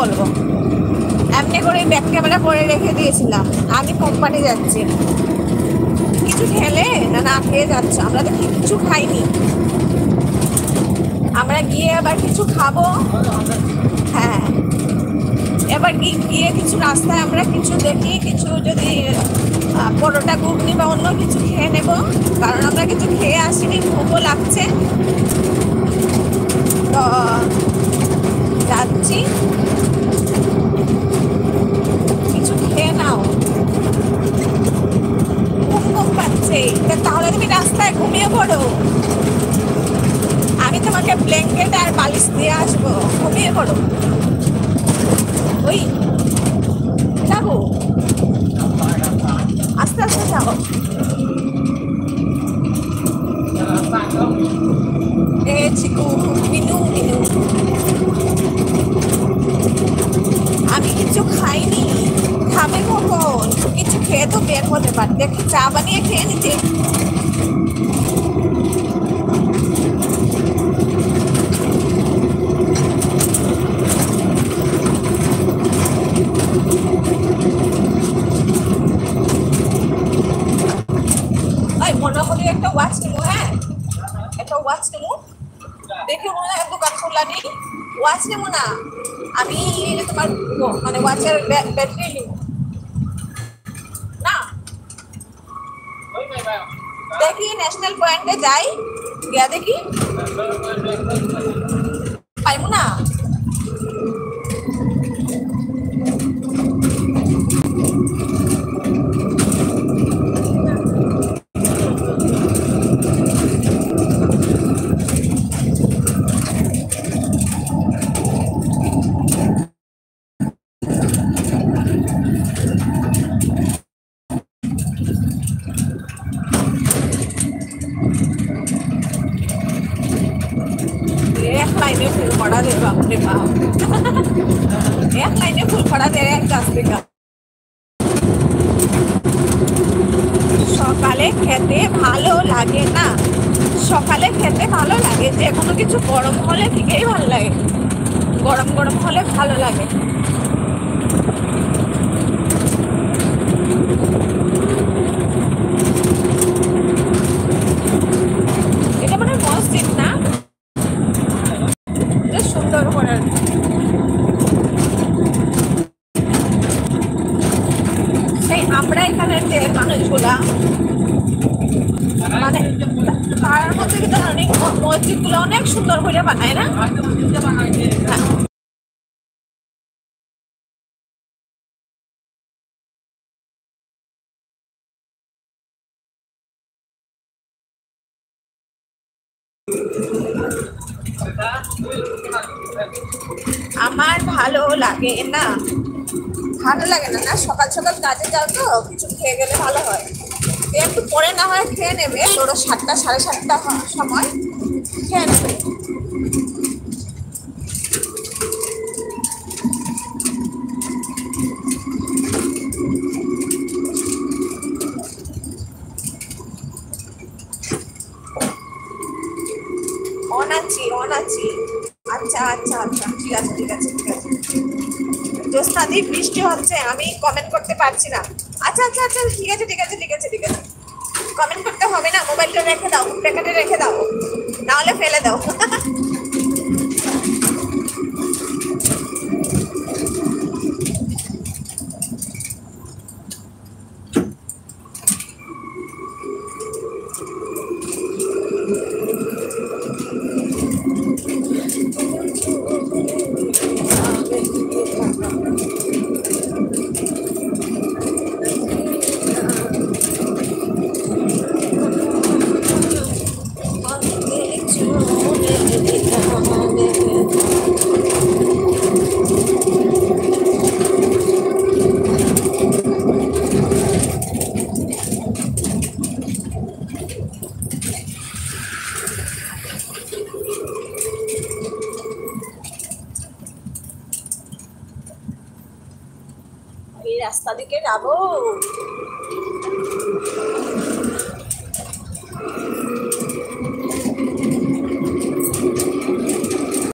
বলবো, এমনি করে ব্যাক ক্যামেরা করে রেখে দিয়েছিলাম। আমি কোম্পানি যাচ্ছি, কিছু খেলে না না খেয়ে যাচ্ছে, আমরা তো কিছু খাইনি, আমরা গিয়ে আবার কিছু খাবো। হ্যাঁ, এবার গিয়ে কিছু রাস্তায় আমরা কিছু দেখি, কিছু যদি পরোটা ঘুগনি বা অন্য কিছু খেয়ে নেব, কারণ আমরা কিছু খেয়ে আসিনি, ভুকও লাগছে। তো যাচ্ছি, কিছু খেয়ে নাও, ঘুম পাচ্ছে, তাহলে তুমি রাস্তায় ঘুমিয়ে পড়ো, আমি তোমাকে ব্ল্যাঙ্কেট আর বালিশ দিয়ে আসবো, ঘুমিয়ে পড়ো। ওই যাবো, আস্তে আস্তে যাও। আমি কিছু খাইনি, খাবে কখন? কিছু খেয়ে তো বের হতে পারতে, চা বানিয়ে খেয়ে নিতে। মনে করি একটা ওয়াচ নেবো, হ্যাঁ একটা ওয়াচ নেবো, দেখে মনে হয় দোকান খোলা নেই, ওয়াচ নেবো না আমি, তোমার মানে ওয়াচের ব্যাটারি নেবো না। দেখি ন্যাশনাল পয়েন্টে যাই, গিয়া দেখি পাইবো না। एक लाइने फूल पड़ा दे बाप रे बाप, एक लाइने फूल पड़ा दे एक रास्ते का। সকালে খেতে ভালো লাগে না, সকালে খেতে ভালো লাগে, যে কোনো কিছু গরম হলে ঠিকই ভালো লাগে, গরম গরম হলে ভালো লাগে। এটা মানে মসজিদ না, সুন্দর করে সেই আমরা এখানে যে মানুষগুলা, মানে তার মধ্যে কিন্তু অনেক মসজিদ গুলো অনেক সুন্দর করে বানায় না। আমার ভালো লাগে না, ভালো লাগে না, না সকাল সকাল কাজে যাও তো, কিছু খেয়ে গেলে ভালো হয়। একটু পরে না হয় খেয়ে নেবে, ধরো 7টা 7:30 সময় খেয়ে নেবে। অনাচি আচ্ছা আচ্ছা আচ্ছা, ঠিক আছে ঠিক আছে ঠিক আছে। জ্যোৎস্নাদি বৃষ্টি হচ্ছে, আমি কমেন্ট করতে পারছি না। আচ্ছা আচ্ছা আচ্ছা, ঠিক আছে ঠিক আছে ঠিক আছে ঠিক আছে, কমেন্ট করতে হবে না, মোবাইলটা রেখে দাও, প্যাকেটে রেখে দাও, নাহলে ফেলে দাও। এই রাস্তা দিকে যাবো।